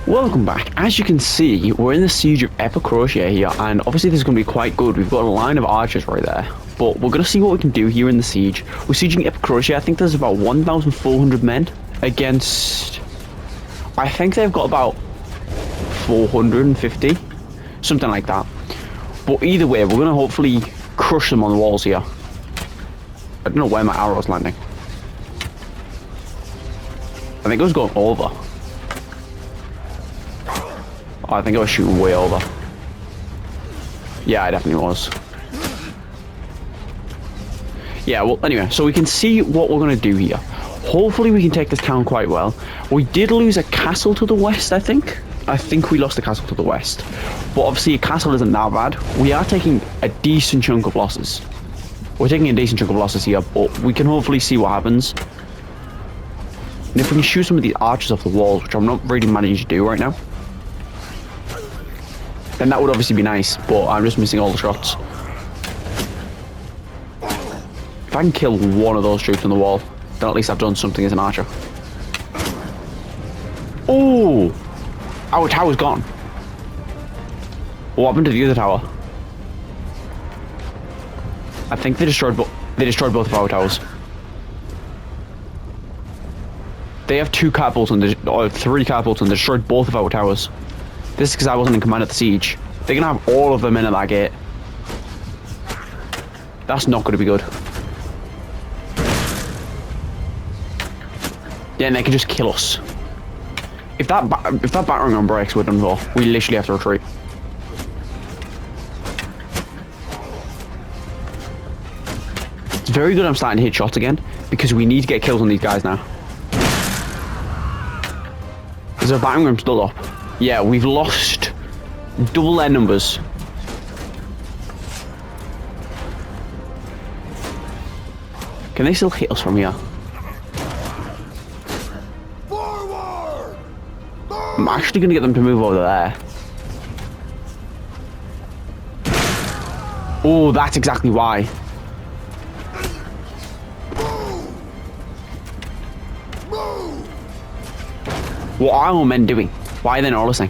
Welcome back. As you can see, we're in the siege of Epicrocia here, and obviously this is going to be quite good. We've got a line of archers right there, but we're going to see what we can do here in the siege. We're sieging Epicrocia. I think there's about 1,400 men against... I think they've got about 450, something like that. But either way, we're going to hopefully crush them on the walls here. I don't know where my arrow's landing. I think it was going over. Oh, I think I was shooting way over. Yeah, I definitely was. Yeah, well, anyway, so we can see what we're going to do here. Hopefully we can take this town quite well. We did lose a castle to the west, I think. I think we lost a castle to the west. But obviously a castle isn't that bad. We are taking a decent chunk of losses. We're taking a decent chunk of losses here, but we can hopefully see what happens. And if we can shoot some of these archers off the walls, which I'm not really managing to do right now, then that would obviously be nice, but I'm just missing all the shots. If I can kill one of those troops on the wall, then at least I've done something as an archer. Oh! Our tower's gone. What happened to the other tower? I think they destroyed both of our towers. They have two catapults or three catapults and they destroyed both of our towers. This is because I wasn't in command at the siege. They're going to have all of them in at that gate. That's not going to be good. Yeah, and they can just kill us. If that battering ram breaks, we're done for. We literally have to retreat. It's very good I'm starting to hit shots again, because we need to get kills on these guys now. Is our battering ram still up? Yeah, we've lost double their numbers. Can they still hit us from here? Forward! I'm actually going to get them to move over there. Oh, that's exactly why. What are our men doing? Why are they not listening?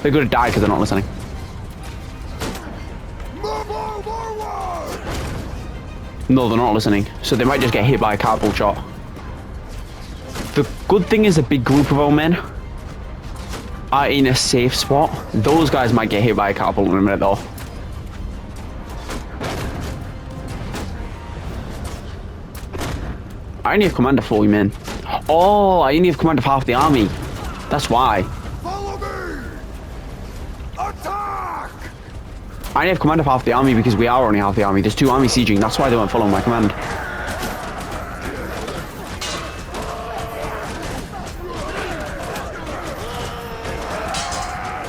They're going to die because they're not listening. No, they're not listening. So they might just get hit by a catapult shot. The good thing is a big group of our men are in a safe spot. Those guys might get hit by a catapult in a minute though. I only have command of 40 men. Oh, I only have command of half the army. That's why. Follow me! Attack! I only have command of half the army because we are only half the army. There's two armies sieging. That's why they weren't following my command.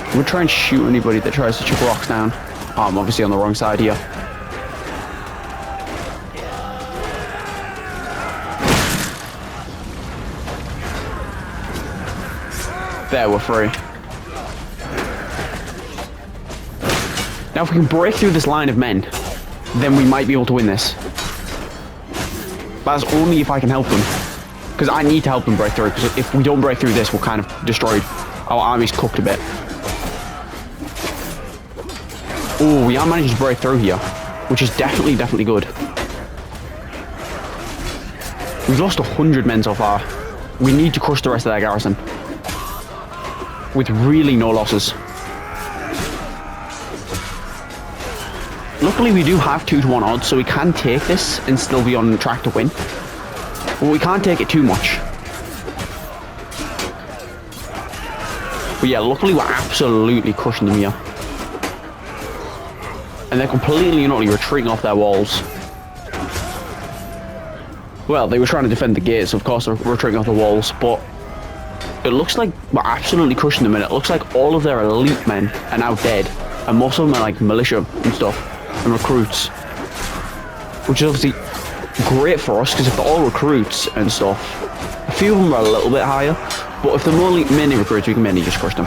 I'm gonna try and shoot anybody that tries to chuck rocks down. Oh, I'm obviously on the wrong side here. There, we're free. Now if we can break through this line of men, then we might be able to win this. But that's only if I can help them. Because I need to help them break through, because if we don't break through this, we're kind of destroyed. Our army's cooked a bit. Oh, we are managing to break through here, which is definitely good. We've lost 100 men so far. We need to crush the rest of their garrison with really no losses. Luckily we do have 2-to-1 odds, so we can take this and still be on track to win. But we can't take it too much. But yeah, luckily we're absolutely crushing them here. And they're completely and utterly retreating off their walls. Well, they were trying to defend the gates, so of course they're retreating off the walls, but it looks like we're absolutely crushing them, and it looks like all of their elite men are now dead, and most of them are like militia and stuff, and recruits. Which is obviously great for us, because if they're all recruits and stuff, a few of them are a little bit higher, but if they're mainly recruits, we can mainly just crush them.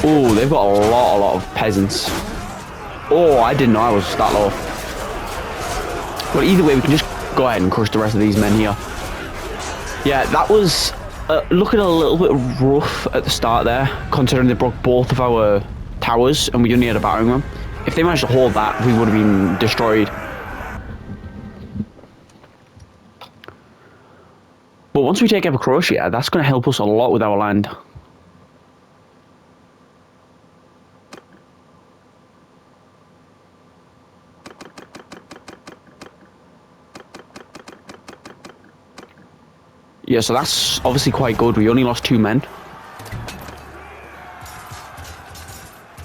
Oh, they've got a lot of peasants. Oh, I didn't know I was that low. But either way, we can just go ahead and crush the rest of these men here. Yeah, that was looking a little bit rough at the start there, considering they broke both of our towers and we only had a battering ram. If they managed to hold that, we would have been destroyed. But once we take over Croatia, that's going to help us a lot with our land. Yeah, so that's obviously quite good. We only lost 2 men.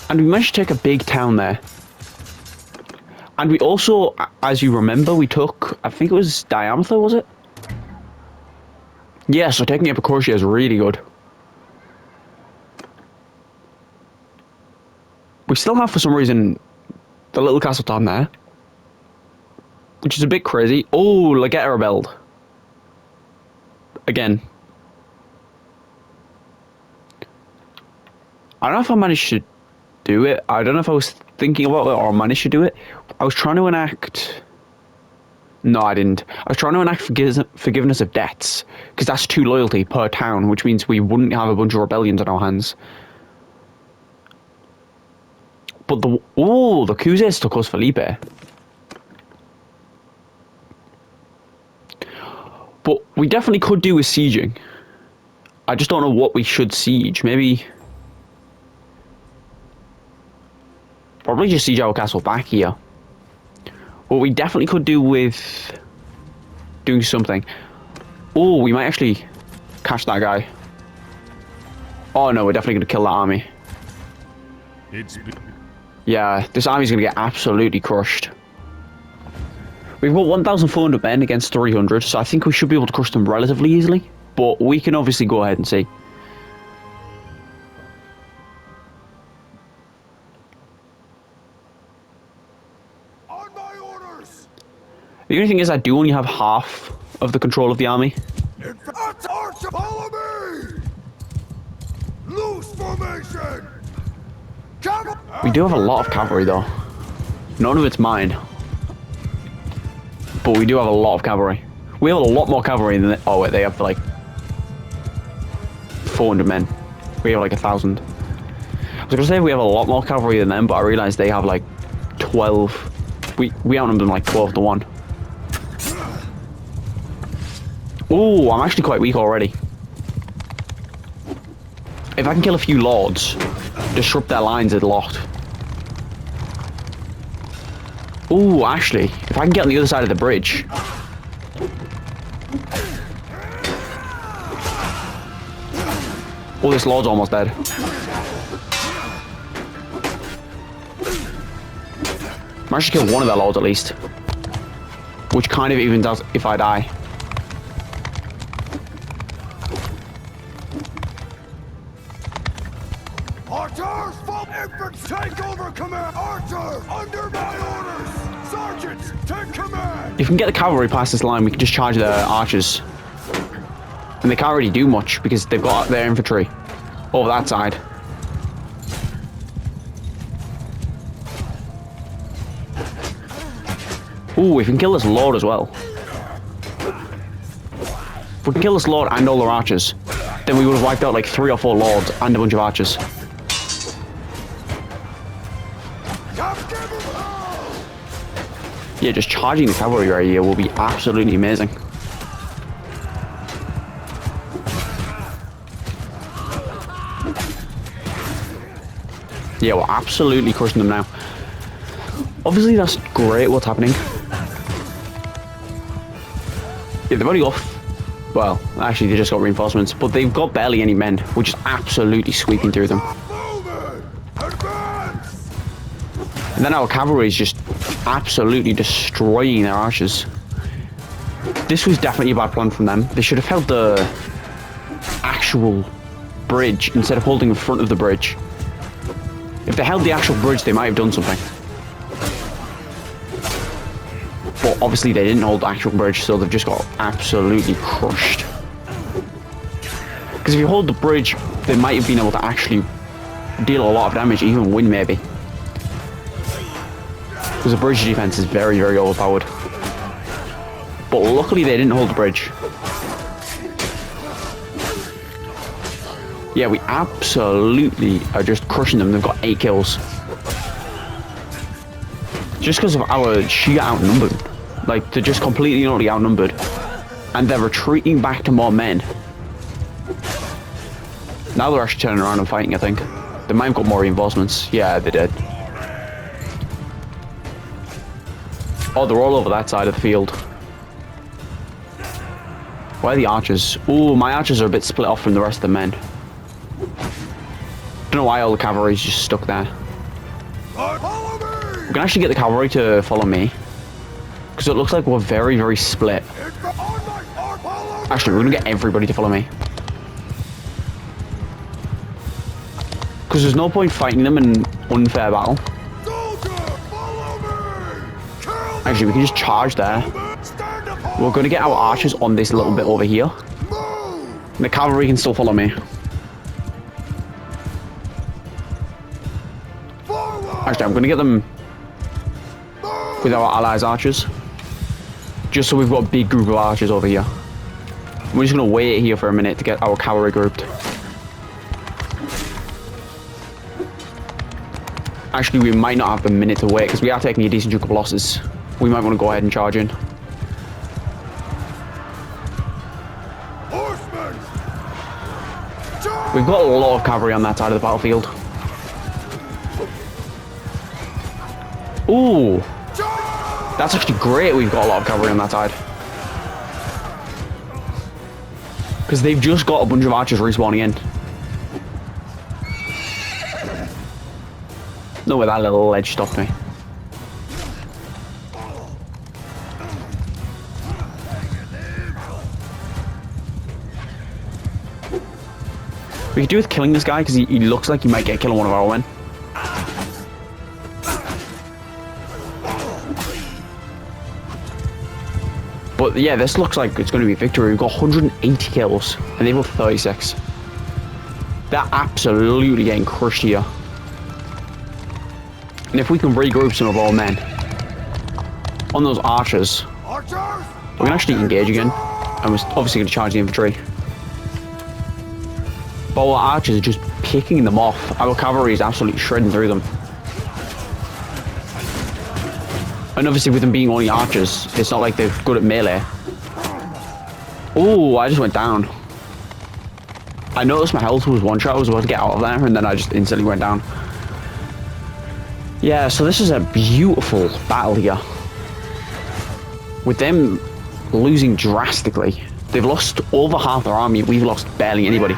And we managed to take a big town there. And we also, as you remember, we took, I think it was Diameter, was it? Yeah, so taking over Croatia is really good. We still have, for some reason, the little castle town there. Which is a bit crazy. Oh, Legetta rebelled. Again. I don't know if I managed to do it. I don't know if I was thinking about it or managed to do it. I was trying to enact... No, I didn't. I was trying to enact forgiveness of debts, because that's 2 loyalty per town, which means we wouldn't have a bunch of rebellions on our hands. But the... Oh, the Kuzes took us Felipe. But we definitely could do with sieging. I just don't know what we should siege. Maybe... Probably just siege our castle back here. What we definitely could do with doing something. Oh, we might actually catch that guy. Oh no, we're definitely going to kill that army. Yeah, this army's going to get absolutely crushed. We've got 1,400 men against 300, so I think we should be able to crush them relatively easily. But we can obviously go ahead and see. The only thing is I do only have half of the control of the army. Follow me! Loose formation! We do have a lot of cavalry though. None of it's mine. But we do have a lot of cavalry. We have a lot more cavalry than they... Oh wait, they have like 400 men. We have like 1,000. I was gonna say we have a lot more cavalry than them, but I realized they have like 12. We outnumber them like 12 to 1. Oh, I'm actually quite weak already. If I can kill a few lords, disrupt their lines a lot. Oh, actually, if I can get on the other side of the bridge. Oh, this lord's almost dead. Managed to kill one of their lords at least. Which kind of evens out if I die. Archers, fall infantry, take over command! Archers, under my orders! Sergeants, take command! If we can get the cavalry past this line, we can just charge their archers. And they can't really do much because they've got their infantry over that side. Ooh, we can kill this lord as well. If we can kill this lord and all their archers, then we would have wiped out like 3 or 4 lords and a bunch of archers. Yeah, just charging the cavalry right here will be absolutely amazing. Yeah, we're absolutely crushing them now. Obviously, that's great what's happening. Yeah, they've only got... Well, actually, they just got reinforcements, but they've got barely any men, which is absolutely sweeping through them. And then our cavalry is just absolutely destroying their archers. This was definitely a bad plan from them. They should have held the actual bridge instead of holding in front of the bridge. If they held the actual bridge, they might have done something. But obviously they didn't hold the actual bridge, so they've just got absolutely crushed. Because if you hold the bridge, they might have been able to actually deal a lot of damage, even win maybe. Because the bridge defense is very, very overpowered. But luckily they didn't hold the bridge. Yeah, we absolutely are just crushing them. They've got 8 kills. Just because of our sheer outnumbered. Like, they're just completely and utterly outnumbered. And they're retreating back to more men. Now they're actually turning around and fighting, I think. They might have got more reinforcements. Yeah, they did. Oh, they're all over that side of the field. Where are the archers? Oh, my archers are a bit split off from the rest of the men. Don't know why all the cavalry's just stuck there. Follow me! We can actually get the cavalry to follow me. Because it looks like we're very, very split. Actually, we're going to get everybody to follow me. Because there's no point fighting them in unfair battle. Soldier, follow me! Kill Actually, we can just charge there. Stand up! We're going to get our archers on this little bit over here. Move! And the cavalry can still follow me. Forward! Actually, I'm going to get them with our allies' archers. Just so we've got a big group of archers over here. We're just going to wait here for a minute to get our cavalry grouped. Actually, we might not have a minute to wait because we are taking a decent chunk of losses. We might want to go ahead and charge in. Horsemen! We've got a lot of cavalry on that side of the battlefield. Ooh! That's actually great we've got a lot of cavalry on that side. Because they've just got a bunch of archers respawning in. No way that little ledge stopped me. We could do with killing this guy because he looks like he might get a kill on one of our men. But yeah, this looks like it's going to be a victory. We've got 180 kills and they've got 36. They're absolutely getting crushed here. And if we can regroup some of our men on those archers, Archers! we can actually engage again. And we're obviously going to charge the infantry. But our archers are just picking them off. Our cavalry is absolutely shredding through them. And obviously with them being only archers, it's not like they're good at melee. Oh, I just went down. I noticed my health was one shot. I was about to get out of there and then I just instantly went down. Yeah, so this is a beautiful battle here. With them losing drastically. They've lost over half their army. We've lost barely anybody.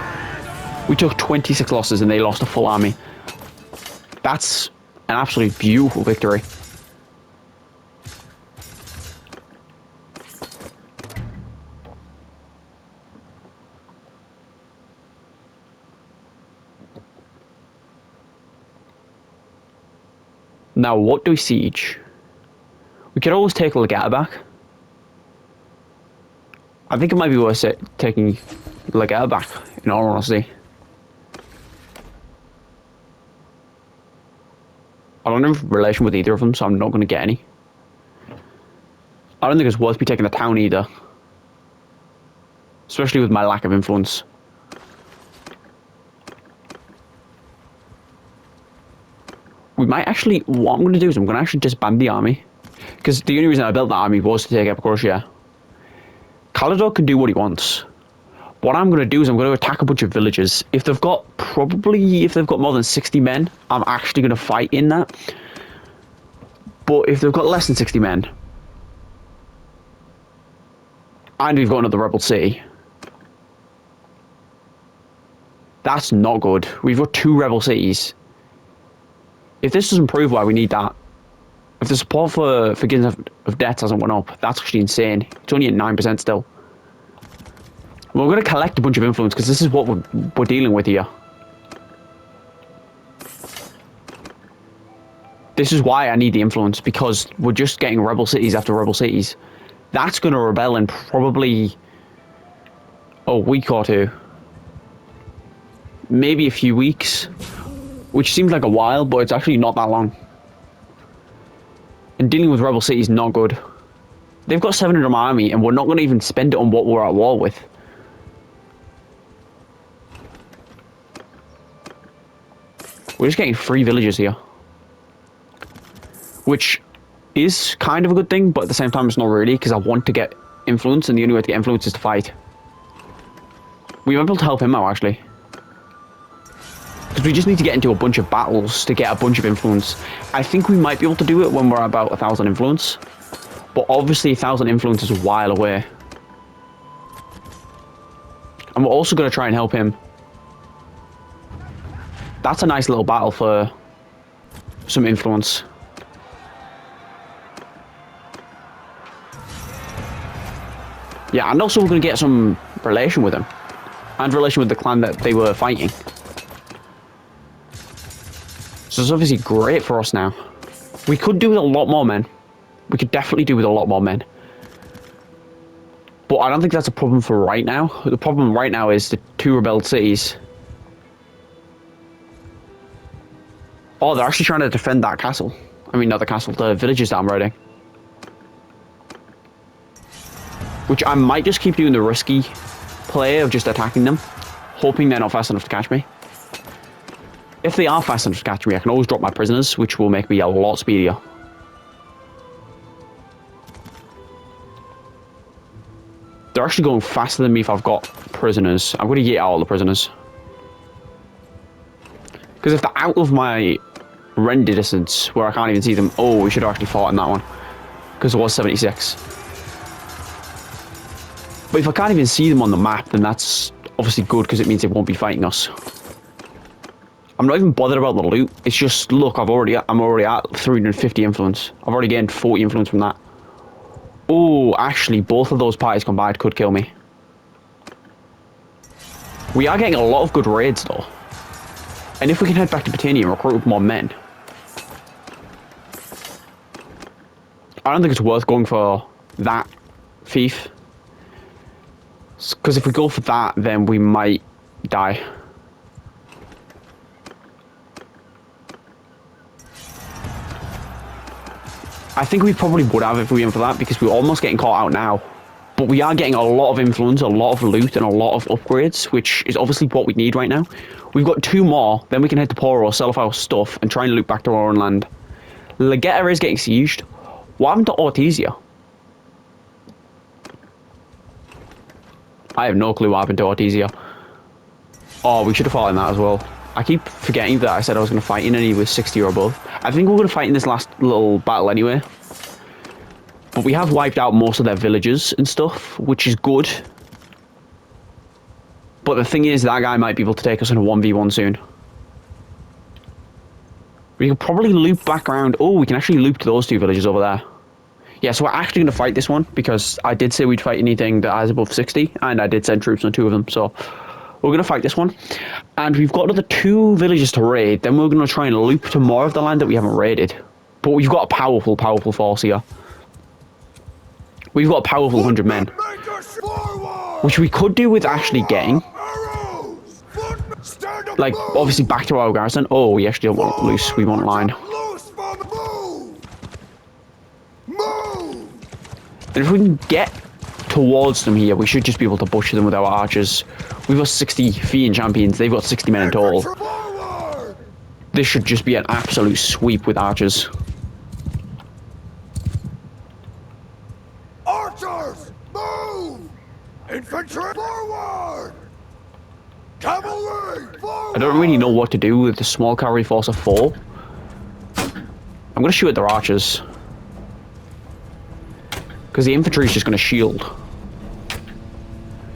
We took 26 losses and they lost a full army. That's an absolutely beautiful victory. Now, what do we siege? We could always take Legata back. I think it might be worth it taking Legata back, in all honesty. I don't have a relation with either of them, so I'm not going to get any. I don't think it's worth me taking the town either. Especially with my lack of influence. We might actually, what I'm going to do is I'm going to actually disband the army. Because the only reason I built that army was to take Epicurus. Calador can do what he wants. What I'm going to do is I'm going to attack a bunch of villages. If they've got more than 60 men, I'm actually going to fight in that. But if they've got less than 60 men, and we've got another rebel city, that's not good. We've got 2 rebel cities. If this doesn't prove why we need that, if the support for forgiveness of debts hasn't went up, that's actually insane. It's only at 9% still. We're going to collect a bunch of influence because this is what we're dealing with here. This is why I need the influence, because we're just getting rebel cities after rebel cities. That's going to rebel in probably a week or 2. Maybe a few weeks. Which seems like a while, but it's actually not that long. And dealing with rebel cities is not good. They've got 700 army, and we're not going to even spend it on what we're at war with. We're just getting 3 villages here. Which is kind of a good thing, but at the same time it's not really, because I want to get influence, and the only way to get influence is to fight. We might be able to help him out, actually. Because we just need to get into a bunch of battles to get a bunch of influence. I think we might be able to do it when we're about 1,000 influence. But obviously 1,000 influence is a while away. And we're also going to try and help him. That's a nice little battle for some influence. Yeah, and also we're going to get some relation with him. And relation with the clan that they were fighting. So it's obviously great for us now. We could do with a lot more men. We could definitely do with a lot more men. But I don't think that's a problem for right now. The problem right now is the 2 rebelled cities. Oh, they're actually trying to defend that castle. I mean, not the castle, the villages that I'm raiding. Which I might just keep doing the risky play of just attacking them. Hoping they're not fast enough to catch me. If they are fast enough to catch me, I can always drop my prisoners, which will make me a lot speedier. They're actually going faster than me if I've got prisoners. I'm going to yeet out all the prisoners. Because if they're out of my render distance, where I can't even see them... Oh, we should have actually fought in that one. Because it was 76. But if I can't even see them on the map, then that's obviously good, because it means they won't be fighting us. I'm not even bothered about the loot. It's just, look, I'm already at 350 influence. I've already gained 40 influence from that. Oh, actually, both of those parties combined could kill me. We are getting a lot of good raids, though. And if we can head back to Battania and recruit more men. I don't think it's worth going for that fief. Because if we go for that, then we might die. I think we probably would have if we went for that, because we're almost getting caught out now. But we are getting a lot of influence, a lot of loot, and a lot of upgrades, which is obviously what we need right now. We've got 2 more, then we can head to Poro, sell off our stuff, and try and loot back to our own land. Legetta is getting sieged. What happened to Ortizia? I have no clue what happened to Ortizia. Oh, we should have fought in that as well. I keep forgetting that I said I was going to fight in and he was 60 or above. I think we're going to fight in this last little battle anyway. But we have wiped out most of their villages and stuff, which is good. But the thing is, that guy might be able to take us in a 1v1 soon. We can probably loop back around. Oh, we can actually loop to those 2 villages over there. Yeah, so we're actually going to fight this one, because I did say we'd fight anything that has above 60, and I did send troops on 2 of them, so we're going to fight this one. And we've got another 2 villages to raid, then we're going to try and loop to more of the land that we haven't raided. But we've got a powerful, powerful force here. We've got a powerful 100 men. Which we could do with actually getting. Like, obviously back to our garrison. Oh, we actually don't want loose, we want line. And if we can get towards them here, we should just be able to butcher them with our archers. We've got 60 Fiend champions, they've got 60 men in total. This should just be an absolute sweep with archers. Archers, move! Infantry, forward! Cavalry, forward! I don't really know what to do with the small cavalry force of 4. I'm going to shoot at their archers. Because the infantry is just going to shield.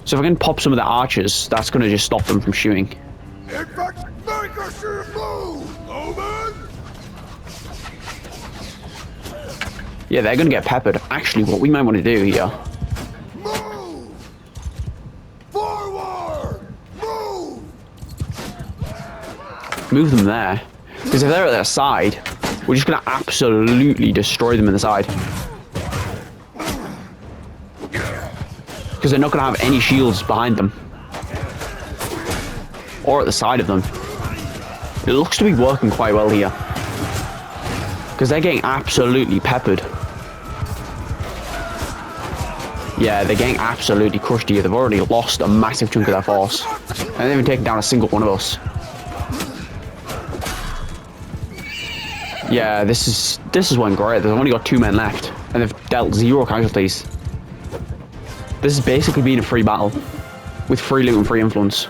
So if I can pop some of the archers, that's going to just stop them from shooting. Infantry, make a shield move! Over! Yeah, they're going to get peppered. Actually, what we might want to do here... Move! Forward! Move! Move them there. Because if they're at their side, we're just going to absolutely destroy them in the side. Because they're not going to have any shields behind them. Or at the side of them. It looks to be working quite well here. Because they're getting absolutely peppered. Yeah, they're getting absolutely crushed here. They've already lost a massive chunk of their force. And they haven't taken down a single one of us. Yeah, this is one great. They've only got 2 men left, and they've dealt 0 casualties. This has basically been a free battle, with free loot and free influence.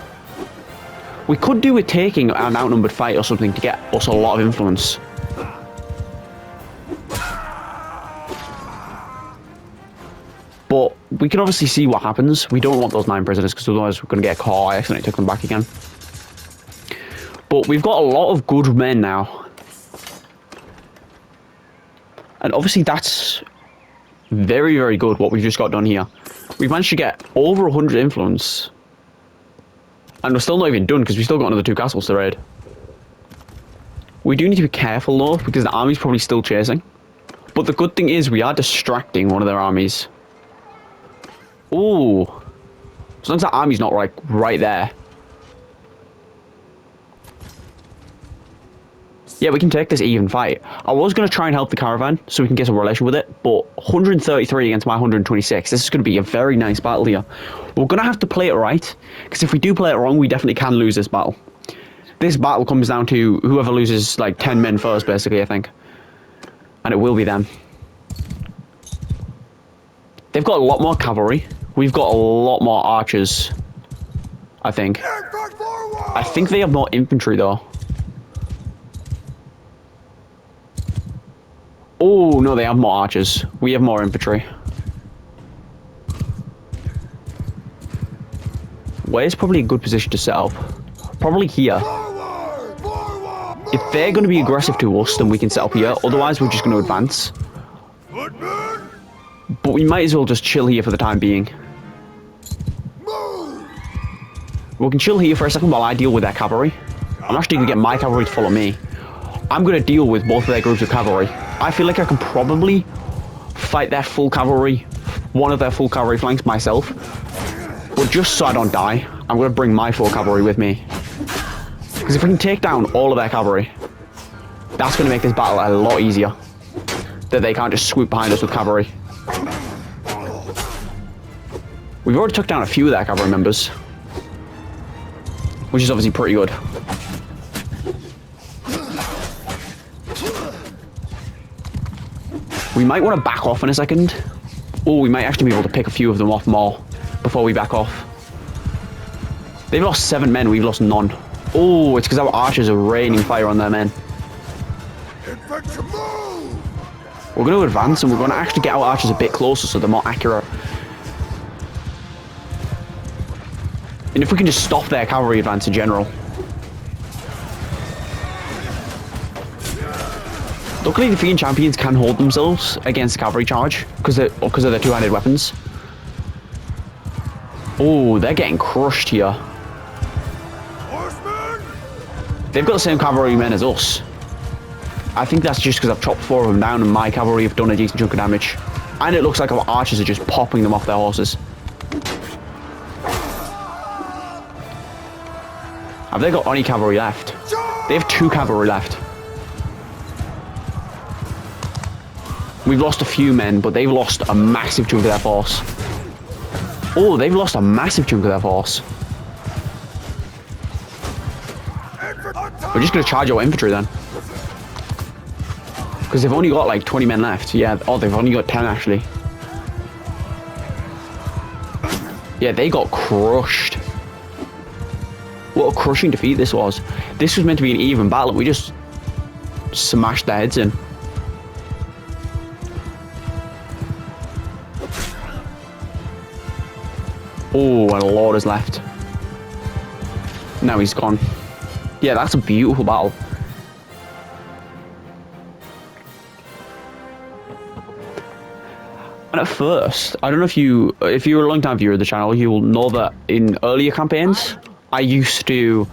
We could do with taking an outnumbered fight or something to get us a lot of influence. But we can obviously see what happens. We don't want those 9 prisoners, because otherwise we're going to get caught. I accidentally took them back again. But we've got a lot of good men now. And obviously that's very, very good what we've just got done here. We've managed to get over 100 influence. And we're still not even done, because we've still got another 2 castles to raid. We do need to be careful though, because the army's probably still chasing. But the good thing is we are distracting one of their armies. Ooh. As long as that army's not like right there. Yeah, we can take this even fight. I was going to try and help the caravan so we can get some relation with it, but 133 against my 126. This is going to be a very nice battle here. We're going to have to play it right, because if we do play it wrong, we definitely can lose this battle. This battle comes down to whoever loses like 10 men first, basically, I think. And it will be them. They've got a lot more cavalry. We've got a lot more archers, I think. I think they have more infantry, though. Oh, no, they have more archers. We have more infantry. Where's probably a good position to set up? Probably here. If they're going to be aggressive to us, then we can set up here. Otherwise, we're just going to advance. But we might as well just chill here for the time being. We can chill here for a second while I deal with their cavalry. I'm actually going to get my cavalry to follow me. I'm going to deal with both of their groups of cavalry. I feel like I can probably fight their full cavalry, one of their full cavalry flanks myself. But just so I don't die, I'm going to bring my full cavalry with me. Because if we can take down all of their cavalry, that's going to make this battle a lot easier. That they can't just swoop behind us with cavalry. We've already took down a few of their cavalry members, which is obviously pretty good. We might want to back off in a second. Oh, we might actually be able to pick a few of them off more before we back off. They've lost 7 men, we've lost none. Oh, it's because our archers are raining fire on their men. We're going to advance and we're going to actually get our archers a bit closer so they're more accurate. And if we can just stop their cavalry advance in general. Luckily, the Fiend champions can hold themselves against cavalry charge because of their 2-handed weapons. Oh, they're getting crushed here. They've got the same cavalry men as us. I think that's just because I've chopped 4 of them down and my cavalry have done a decent chunk of damage. And it looks like our archers are just popping them off their horses. Have they got any cavalry left? They have 2 cavalry left. We've lost a few men, but they've lost a massive chunk of their force. Oh, they've lost a massive chunk of their force. We're just going to charge our infantry then. Because they've only got like 20 men left. Yeah, oh, they've only got 10 actually. Yeah, they got crushed. What a crushing defeat this was. This was meant to be an even battle and we just smashed their heads in. Oh, and a lord is left. Now he's gone. Yeah, that's a beautiful battle. And at first, I don't know if you're a long time viewer of the channel, you will know that in earlier campaigns, I used to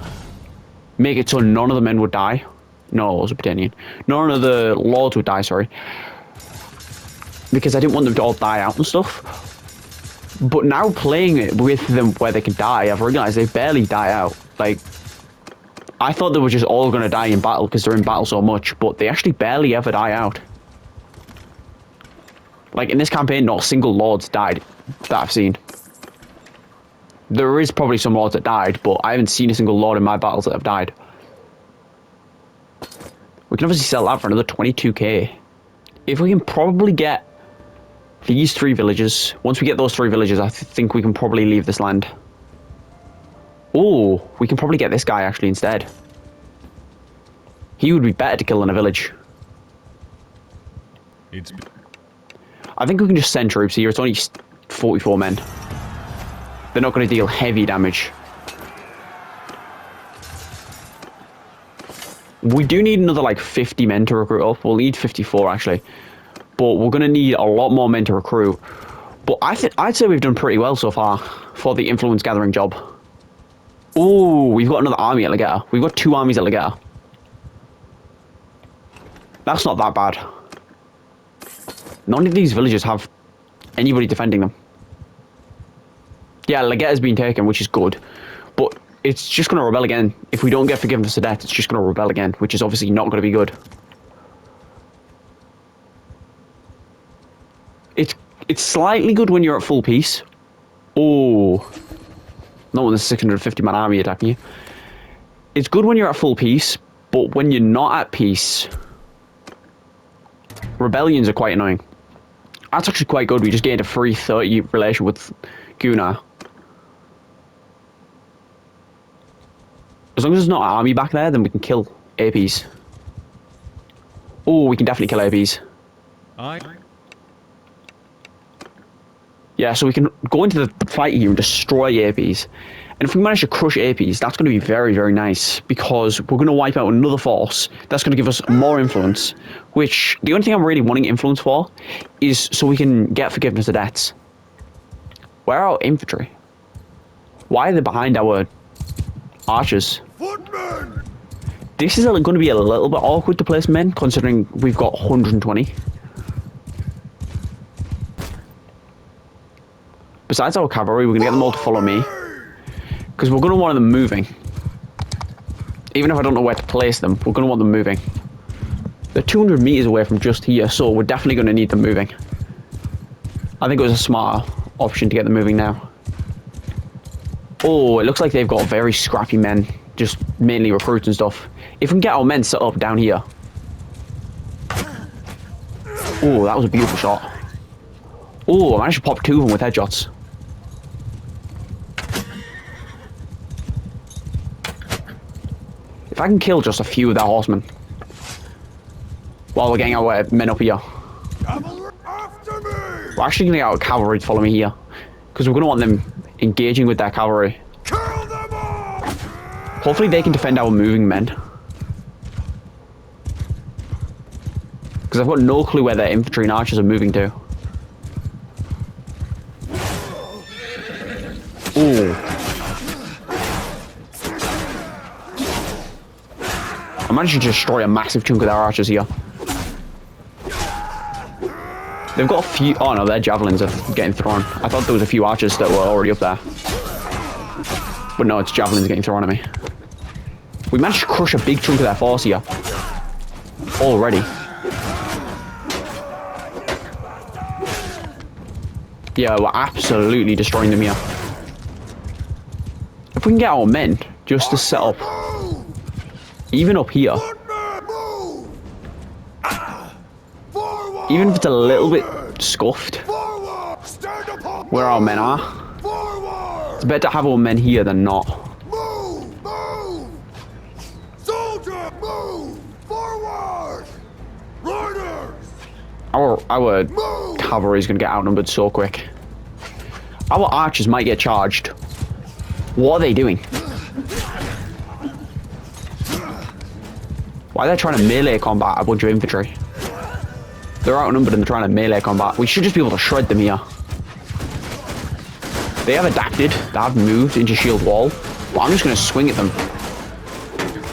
make it so none of the men would die. No, it was a Battanian. None of the lords would die, sorry. Because I didn't want them to all die out and stuff. But now playing it with them where they can die, I've realised they barely die out. Like, I thought they were just all going to die in battle because they're in battle so much, but they actually barely ever die out. Like, in this campaign, not a single lord's died that I've seen. There is probably some lords that died, but I haven't seen a single lord in my battles that have died. We can obviously sell that for another 22k. If we can probably get these 3 villages, once we get those 3 villages, I think we can probably leave this land. Oh, we can probably get this guy actually instead. He would be better to kill than a village. I think we can just send troops here. It's only 44 men. They're not going to deal heavy damage. We do need another like 50 men to recruit up. We'll need 54 actually. But we're going to need a lot more men to recruit. But I'd say we've done pretty well so far for the influence gathering job. Oh, we've got another army at Legata. We've got 2 armies at Legata. That's not that bad. None of these villages have anybody defending them. Yeah, Legata's been taken, which is good. But it's just going to rebel again. If we don't get forgiveness of debt, it's just going to rebel again, which is obviously not going to be good. It's slightly good when you're at full peace. Oh. Not when there's a 650-man army attacking you. It's good when you're at full peace, but when you're not at peace, rebellions are quite annoying. That's actually quite good. We just gained a free 30 relation with Gunnar. As long as there's not an army back there, then we can kill APs. Oh, we can definitely kill APs. Yeah, so we can go into the fight here and destroy APs. And if we manage to crush APs, that's going to be very, very nice. Because we're going to wipe out another force. That's going to give us more influence. Which, the only thing I'm really wanting influence for is so we can get forgiveness of debts. Where are our infantry? Why are they behind our archers? Footmen! This is going to be a little bit awkward to place men, considering we've got 120. Besides our cavalry, we're going to get them all to follow me. Because we're going to want them moving. Even if I don't know where to place them, we're going to want them moving. They're 200 meters away from just here, so we're definitely going to need them moving. I think it was a smarter option to get them moving now. Oh, it looks like they've got very scrappy men. Just mainly recruits and stuff. If we can get our men set up down here. Oh, that was a beautiful shot. Oh, I managed to pop 2 of them with headshots. If I can kill just a few of their horsemen while we're getting our men up here. Cavalry after me! We're actually going to get our cavalry to follow me here. Because we're going to want them engaging with their cavalry. Kill them all! Hopefully they can defend our moving men. Because I've got no clue where their infantry and archers are moving to. Ooh. I managed to destroy a massive chunk of their archers here. They've got a few... Oh no, their javelins are getting thrown. I thought there was a few archers that were already up there. But no, it's javelins getting thrown at me. We managed to crush a big chunk of their force here. Already. Yeah, we're absolutely destroying them here. If we can get our men just to set up, even up here, even if it's a little bit scuffed where our men are, it's better to have our men here than not. Move! Soldier, move! Forward! Riders! Our cavalry is going to get outnumbered so quick. Our archers might get charged. What are they doing? Why are they trying to melee combat a bunch of infantry? They're outnumbered and they're trying to melee combat. We should just be able to shred them here. They have adapted. They have moved into shield wall. But I'm just going to swing at them.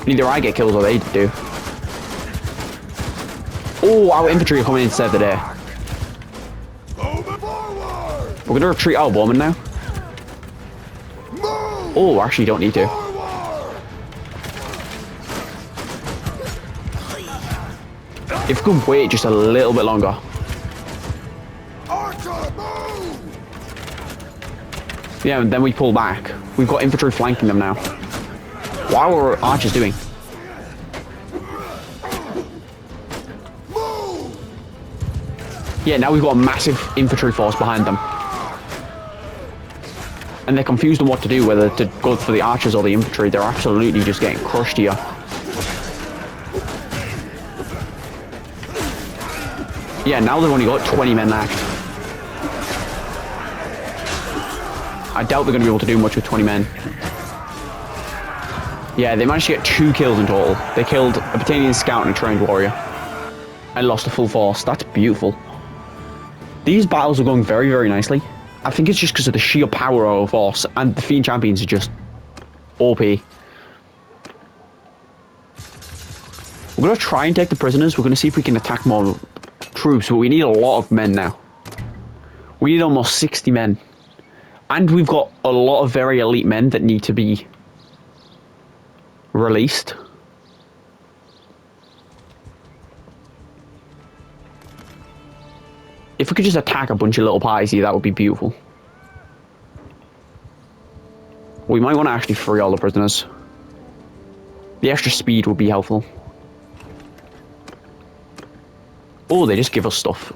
Either I get kills or they do. Oh, our infantry are coming in to save the day. We're going to retreat our bowmen now. Oh, actually don't need to. If we could wait just a little bit longer. Yeah, and then we pull back. We've got infantry flanking them now. What are our archers doing? Yeah, now we've got a massive infantry force behind them. And they're confused on what to do, whether to go for the archers or the infantry. They're absolutely just getting crushed here. Yeah, now they've only got 20 men left. I doubt they're going to be able to do much with 20 men. Yeah, they managed to get 2 kills in total. They killed a Battanian scout and a trained warrior. And lost a full force. That's beautiful. These battles are going very, very nicely. I think it's just because of the sheer power of our force, and the Fiend Champions are just OP. We're going to try and take the prisoners. We're going to see if we can attack more troops, but we need a lot of men now. We need almost 60 men. And we've got a lot of very elite men that need to be released. If we could just attack a bunch of little parties here, that would be beautiful. We might want to actually free all the prisoners. The extra speed would be helpful. Oh, they just give us stuff.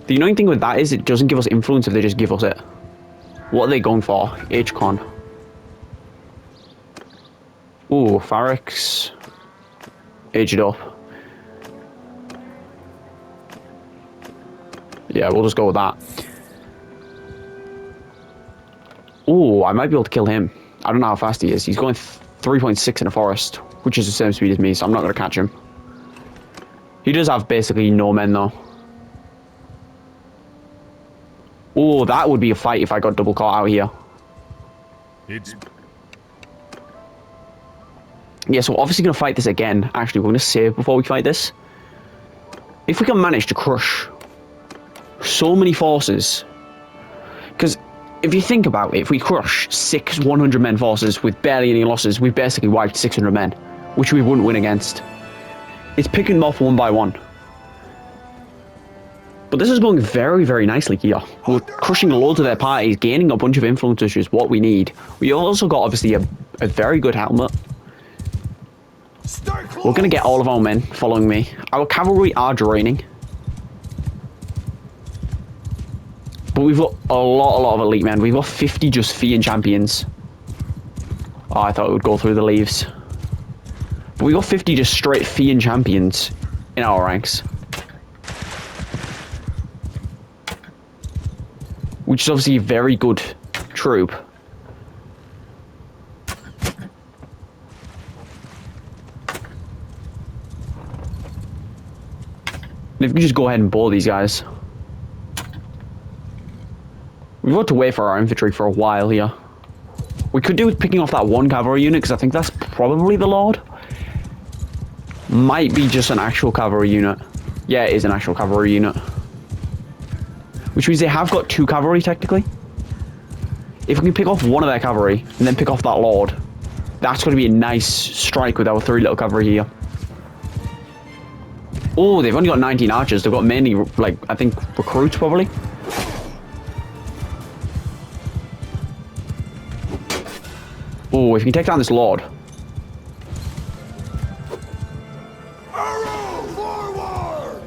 The annoying thing with that is it doesn't give us influence if they just give us it. What are they going for? H-Con. Ooh, Farrick's aged up. Yeah, we'll just go with that. Ooh, I might be able to kill him. I don't know how fast he is. He's going 3.6 in a forest, which is the same speed as me, so I'm not going to catch him. He does have basically no men, though. Ooh, that would be a fight if I got double caught out here. Yeah, so we're obviously going to fight this again. Actually, we're going to save before we fight this. If we can manage to crush so many forces, because if you think about it, if we crush 6 100-men forces with barely any losses, we've basically wiped 600 men, which we wouldn't win against. It's picking them off one by one. But this is going very, very nicely here. We're crushing loads of their parties, gaining a bunch of influence, which is what we need. We also got, obviously, a very good helmet. We're going to get all of our men following me. Our cavalry are draining. But we've got a lot of elite men. We've got 50 just Fiend Champions. Oh, I thought it would go through the leaves. But we got 50 just straight Fiend Champions in our ranks. Which is obviously a very good troop. And if we just go ahead and bore these guys. We've got to wait for our infantry for a while here. We could do with picking off that one cavalry unit, because I think that's probably the Lord. Might be just an actual cavalry unit. Yeah, it is an actual cavalry unit. Which means they have got 2 cavalry, technically. If we can pick off one of their cavalry, and then pick off that Lord, that's going to be a nice strike with our 3 little cavalry here. Oh, they've only got 19 archers. They've got mainly, like, I think, recruits, probably. Oh, if you can take down this Lord. Arrow forward!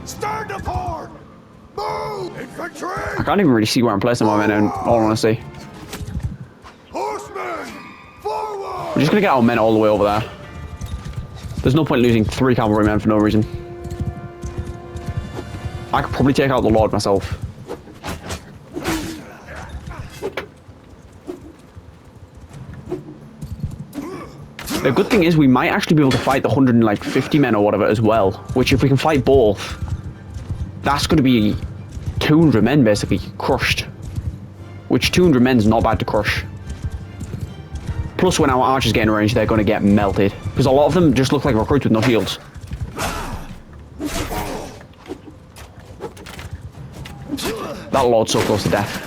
Stand apart! Move! Infantry! I can't even really see where I'm placing my men in all honesty. Horsemen! Forward! We're just going to get our men all the way over there. There's no point losing 3 cavalry men for no reason. I could probably take out the Lord myself. The good thing is we might actually be able to fight the 150 men or whatever as well. Which if we can fight both, that's going to be 200 men basically crushed. Which 200 men's not bad to crush. Plus when our archers get in range, they're going to get melted. Because a lot of them just look like recruits with no shields. That Lord's so close to death.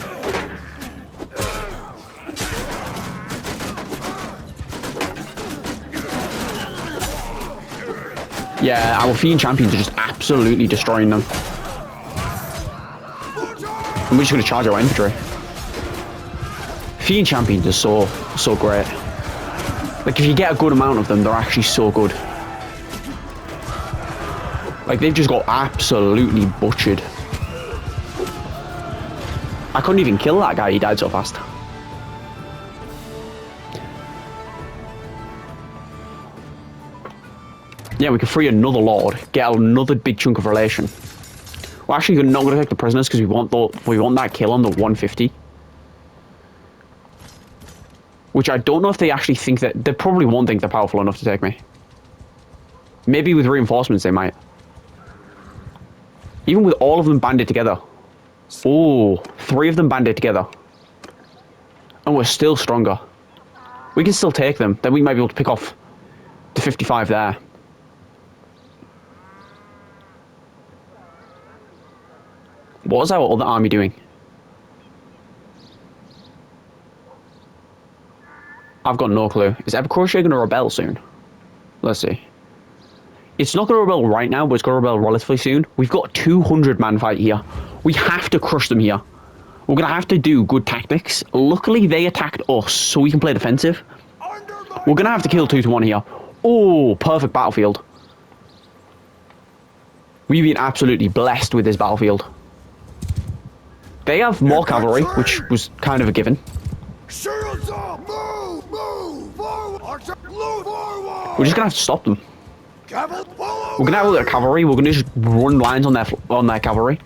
Yeah, our Fiend Champions are just absolutely destroying them. And we're just going to charge our infantry. Fiend Champions are so great. Like, if you get a good amount of them, they're actually so good. Like, they've just got absolutely butchered. I couldn't even kill that guy, he died so fast. Yeah, we can free another lord, get another big chunk of relation. We're actually not going to take the prisoners because we want that kill on the 150. Which I don't know if they actually think that... They probably won't think they're powerful enough to take me. Maybe with reinforcements they might. Even with all of them banded together. Oh, 3 of them banded together. And we're still stronger. We can still take them. Then we might be able to pick off the 55 there. What was our other army doing? I've got no clue. Is Ebercrochet going to rebel soon? Let's see. It's not going to rebel right now, but it's going to rebel relatively soon. We've got 200 man fight here. We have to crush them here. We're going to have to do good tactics. Luckily, they attacked us, so we can play defensive. We're going to have to kill 2 to 1 here. Oh, perfect battlefield. We've been absolutely blessed with this battlefield. They have more cavalry, which was kind of a given. Shields up! Move! Forward! Archer, move forward! We're just going to have to stop them. Follow We're going to have their cavalry. We're going to just run lines on their cavalry.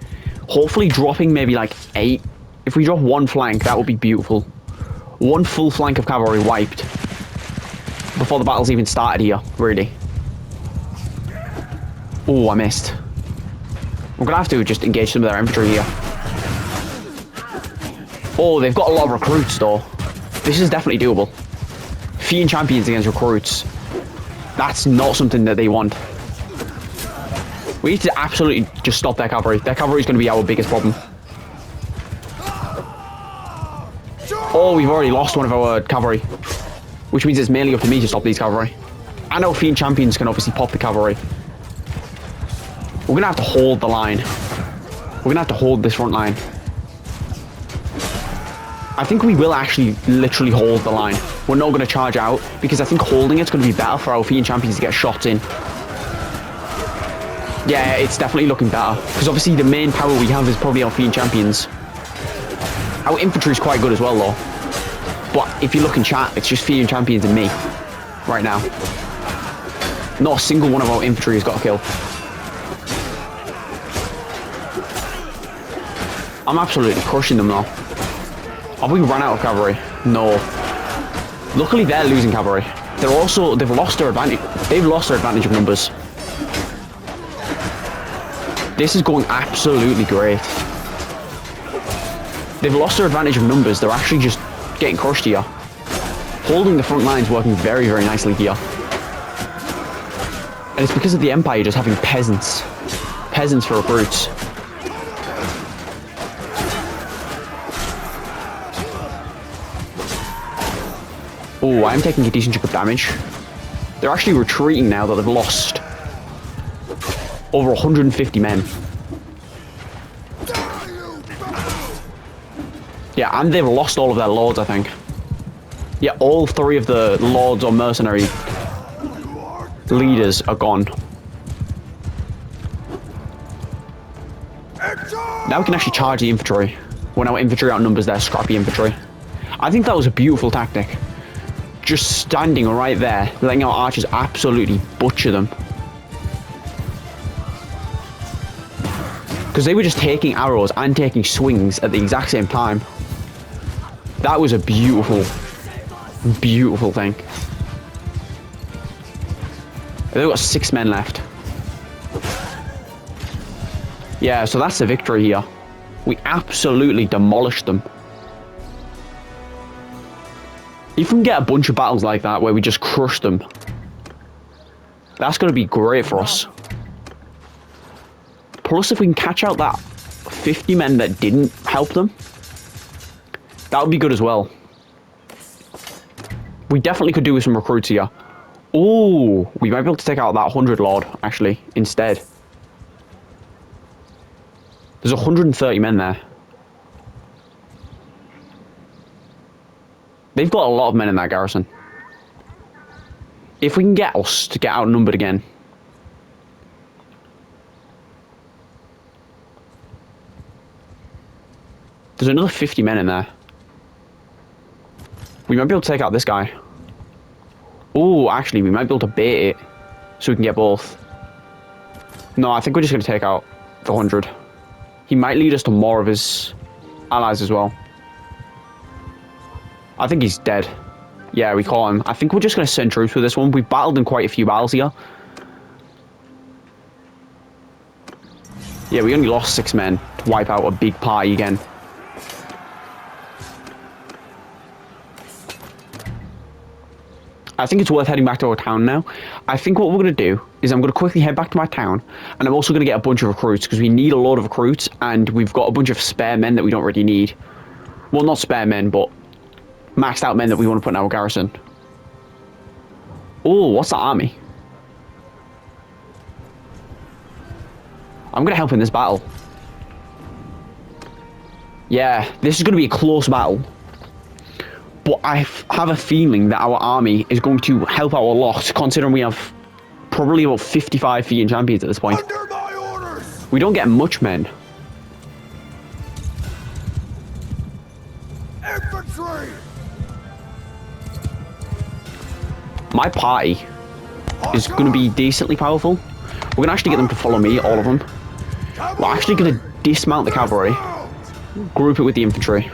Hopefully dropping maybe like 8. If we drop 1 flank, that would be beautiful. 1 full flank of cavalry wiped. Before the battle's even started here, really. Oh, I missed. We're going to have to just engage some of their infantry here. Oh, they've got a lot of recruits, though. This is definitely doable. Fiend champions against recruits. That's not something that they want. We need to absolutely just stop their cavalry. Their cavalry is going to be our biggest problem. Oh, we've already lost one of our cavalry. Which means it's mainly up to me to stop these cavalry. I know Fiend champions can obviously pop the cavalry. We're going to have to hold the line. We're going to have to hold this front line. I think we will actually literally hold the line. We're not going to charge out, because I think holding it's going to be better for our Fiend champions to get shots in. Yeah, it's definitely looking better, because obviously the main power we have is probably our Fiend champions. Our infantry is quite good as well, though. But if you look in chat, it's just Fiend champions and me right now. Not a single one of our infantry has got a kill. I'm absolutely crushing them now. Have we run out of cavalry? No. Luckily, they're losing cavalry. They've lost their advantage. They've lost their advantage of numbers. This is going absolutely great. They've lost their advantage of numbers. They're actually just getting crushed here. Holding the front line's working very, very nicely here. And it's because of the Empire just having peasants. Peasants for recruits. Oh, I'm taking a decent chunk of damage. They're actually retreating now that they've lost over 150 men. Yeah, and they've lost all of their lords, I think. Yeah, all 3 of the lords or mercenary leaders are gone. Now we can actually charge the infantry. When our infantry outnumbers their scrappy infantry. I think that was a beautiful tactic. Just standing right there, letting our archers absolutely butcher them. Because they were just taking arrows and taking swings at the exact same time. That was a beautiful, beautiful thing. They've got 6 men left. Yeah, so that's the victory here. We absolutely demolished them. If we can get a bunch of battles like that where we just crush them, that's going to be great for us. Plus, if we can catch out that 50 men that didn't help them, that would be good as well. We definitely could do with some recruits here. Oh, we might be able to take out that 100 lord, actually, instead. There's 130 men there. They've got a lot of men in that garrison. If we can get us to get outnumbered again. There's another 50 men in there. We might be able to take out this guy. Oh, actually, we might be able to bait it so we can get both. No, I think we're just going to take out the 100. He might lead us to more of his allies as well. I think he's dead. Yeah, we caught him. I think we're just going to send troops with this one. We've battled in quite a few battles here. Yeah, we only lost 6 men to wipe out a big party again. I think it's worth heading back to our town now. I think what we're going to do is I'm going to quickly head back to my town, and I'm also going to get a bunch of recruits, because we need a lot of recruits, and we've got a bunch of spare men that we don't really need. Well, not spare men, but maxed out men that we want to put in our garrison. Oh, what's that army? I'm going to help in this battle. Yeah, this is going to be a close battle. But I have a feeling that our army is going to help out a lot, considering we have probably about 55 Fiend champions at this point. Under my orders! We don't get much men. Infantry! My party is going to be decently powerful. We're going to actually get them to follow me, all of them. We're actually going to dismount the cavalry, group it with the infantry.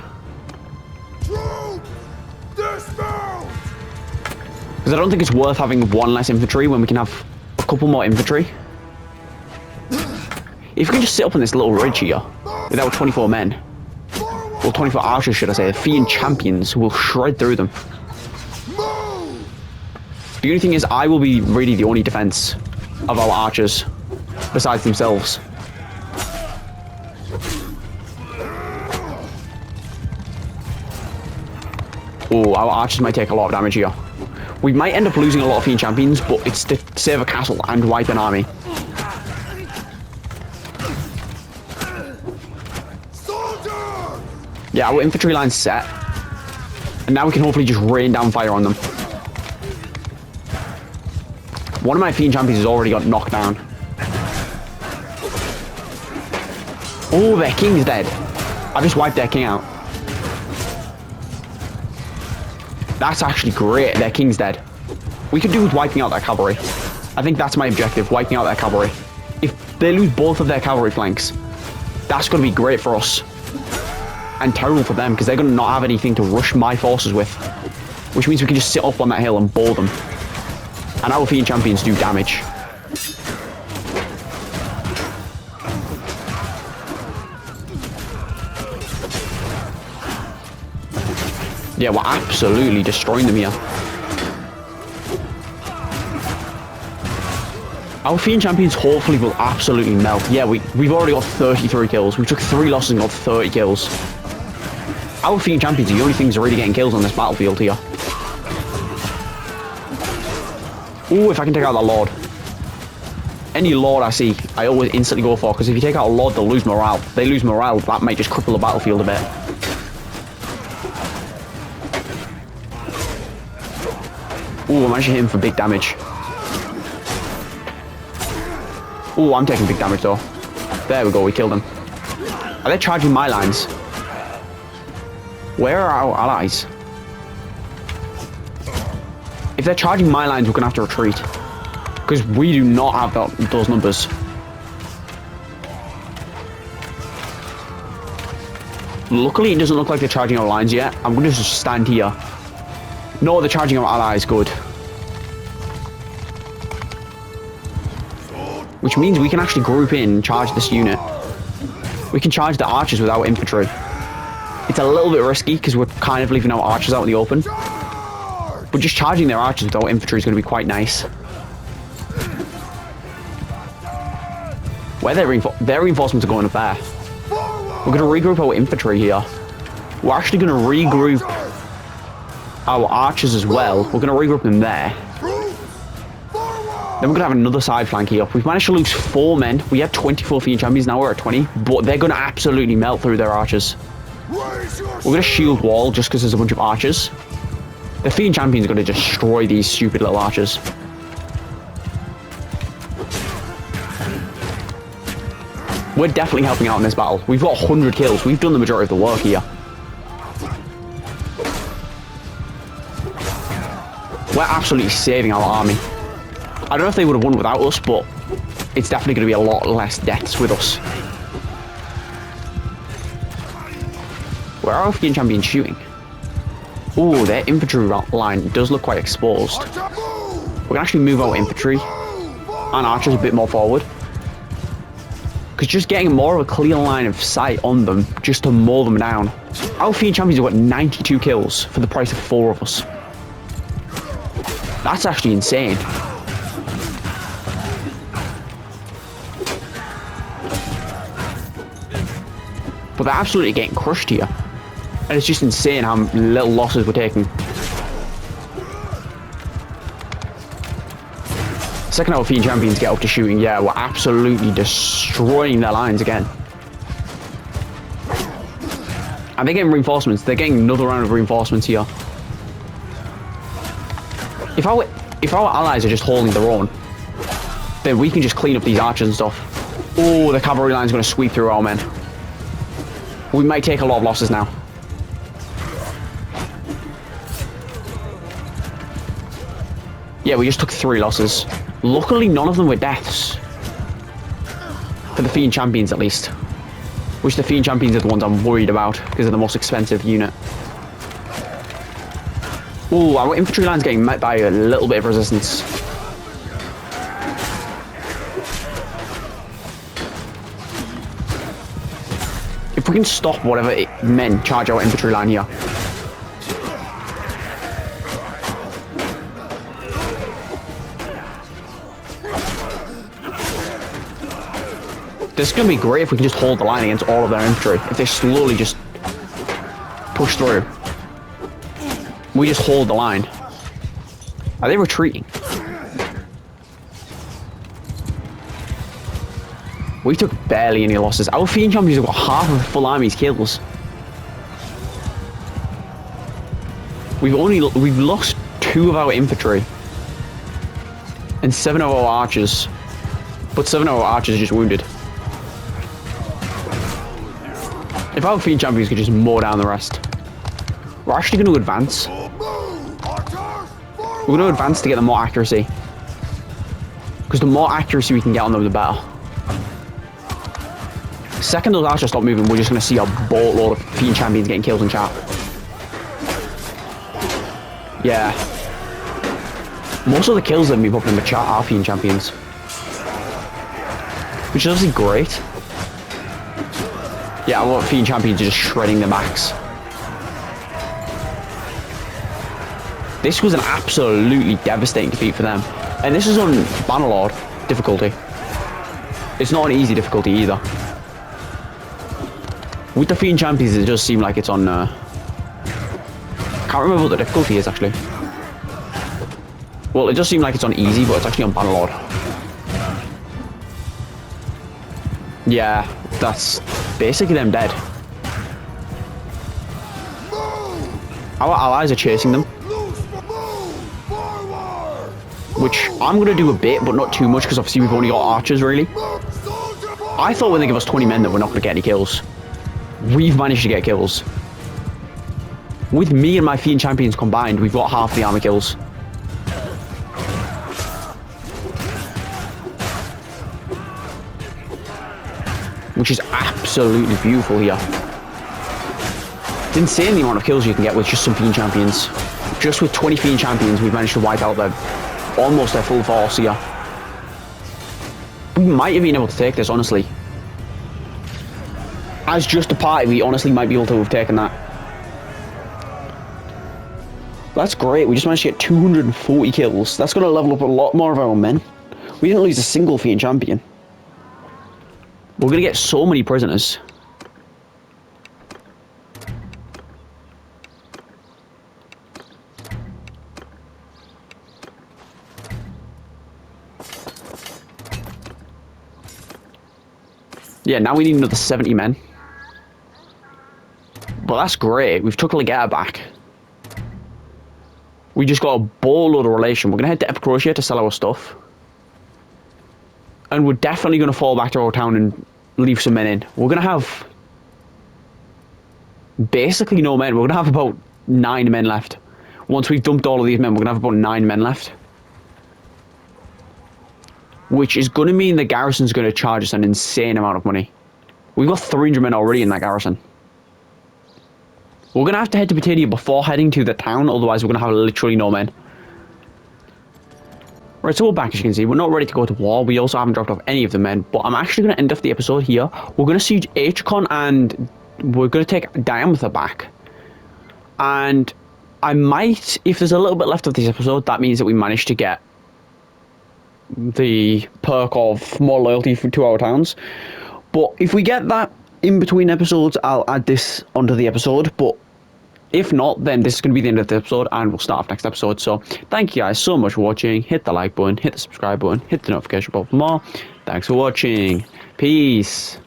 Because I don't think it's worth having one less infantry when we can have a couple more infantry. If we can just sit up on this little ridge here with our 24 men, well, 24 archers, should I say, the Fiend champions, will shred through them. The only thing is, I will be really the only defense of our archers besides themselves. Oh, our archers might take a lot of damage here. We might end up losing a lot of Fiend champions, but it's to save a castle and wipe an army. Soldier! Yeah, our infantry line's set. And now we can hopefully just rain down fire on them. One of my Fiend champions has already got knocked down. Oh, their king's dead. I've just wiped their king out. That's actually great. Their king's dead. We could do with wiping out their cavalry. I think that's my objective, wiping out their cavalry. If they lose both of their cavalry flanks, that's going to be great for us. And terrible for them, because they're going to not have anything to rush my forces with. Which means we can just sit up on that hill and bowl them. And our Fiend champions do damage. Yeah, we're absolutely destroying them here. Our Fiend champions hopefully will absolutely melt. Yeah, we've already got 33 kills. We took 3 losses and got 30 kills. Our Fiend champions are the only things that are really getting kills on this battlefield here. Ooh, if I can take out that Lord. Any Lord I see, I always instantly go for, because if you take out a Lord, they'll lose morale. If they lose morale, that might just cripple the battlefield a bit. Ooh, I'm actually hitting for big damage. Ooh, I'm taking big damage though. There we go, we killed them. Are they charging my lines? Where are our allies? If they're charging my lines, we're going to have to retreat. Because we do not have those numbers. Luckily, it doesn't look like they're charging our lines yet. I'm going to just stand here. No, they're charging our allies. Good. Which means we can actually group in and charge this unit. We can charge the archers without infantry. It's a little bit risky because we're kind of leaving our archers out in the open. But just charging their archers without infantry is going to be quite nice. Where their reinforcements are going up there. We're going to regroup our infantry here. We're actually going to regroup our archers as well. We're going to regroup them there. Then we're going to have another side flank here. We've managed to lose 4 men. We had 24 Fiend champions, now we're at 20. But they're going to absolutely melt through their archers. We're going to shield wall just because there's a bunch of archers. The Fiend champions are going to destroy these stupid little archers. We're definitely helping out in this battle. We've got 100 kills. We've done the majority of the work here. We're absolutely saving our army. I don't know if they would have won without us, but it's definitely going to be a lot less deaths with us. Where are our Fiend champions shooting? Oh, their infantry line does look quite exposed. We're going to actually move our infantry and archers a bit more forward. Because just getting more of a clear line of sight on them, just to mow them down. Our Fiend champions have got 92 kills for the price of 4 of us. That's actually insane. But they're absolutely getting crushed here. And it's just insane how little losses we're taking. Second our Fiend champions get up to shooting, yeah, we're absolutely destroying their lines again. And they're getting reinforcements. They're getting another round of reinforcements here. If our allies are just holding their own, then we can just clean up these archers and stuff. Oh, the cavalry line's going to sweep through our men. We might take a lot of losses now. Yeah, we just took 3 losses. Luckily, none of them were deaths. For the Fiend champions, at least. Which the Fiend champions are the ones I'm worried about, because they're the most expensive unit. Ooh, our infantry line's getting met by a little bit of resistance. If we can stop whatever men charge our infantry line here. This is going to be great if we can just hold the line against all of their infantry. If they slowly just push through. We just hold the line. Are they retreating? We took barely any losses. Our Fiend champions have got half of the full army's kills. We've lost 2 of our infantry. And 7 of our archers. But 7 of our archers are just wounded. If our Fiend champions could just mow down the rest. We're actually going to advance. We're going to advance to get the more accuracy. Because the more accuracy we can get on them, the better. Second those archers stop moving, we're just going to see a boatload of Fiend champions getting killed in chat. Yeah. Most of the kills that move up in the chat are Fiend champions. Which is obviously great. Yeah, our Fiend champions are just shredding the max. This was an absolutely devastating defeat for them. And this is on Bannerlord difficulty. It's not an easy difficulty either. With the Fiend champions, it does seem like it's on... can't remember what the difficulty is, actually. Well, it does seem like it's on easy, but it's actually on Bannerlord. Yeah, that's basically them dead. Our allies are chasing them. Which I'm going to do a bit, but not too much, because obviously we've only got archers, really. I thought when they give us 20 men that we're not going to get any kills. We've managed to get kills. With me and my Fiend champions combined, we've got half the armor kills. Which is absolutely beautiful here. It's insane the amount of kills you can get with just some Fiend champions. Just with 20 Fiend champions, we've managed to wipe out almost their full force here. We might have been able to take this, honestly. As just a party, we honestly might be able to have taken that. That's great. We just managed to get 240 kills. That's going to level up a lot more of our men. We didn't lose a single Fiend champion. We're going to get so many prisoners. Yeah, now we need another 70 men. But that's great. We've took Legata back. We just got a boatload of relation. We're going to head to Epicrocia to sell our stuff. And we're definitely going to fall back to our town and leave some men in. We're going to have basically no men. We're going to have about 9 men left. Once we've dumped all of these men, we're going to have about 9 men left. Which is going to mean the garrison's going to charge us an insane amount of money. We've got 300 men already in that garrison. We're going to have to head to Battania before heading to the town, otherwise we're going to have literally no men. Right, so we're back, as you can see. We're not ready to go to war. We also haven't dropped off any of the men, but I'm actually going to end off the episode here. We're going to siege Achcon, and we're going to take Diameter back. And I might, if there's a little bit left of this episode, that means that we managed to get the perk of more loyalty to our towns. But if we get that in between episodes, I'll add this onto the episode. But if not, then this is going to be the end of the episode, and we'll start off next episode. So thank you guys so much for watching. Hit the like button, hit the subscribe button, hit the notification bell for more. Thanks for watching. Peace.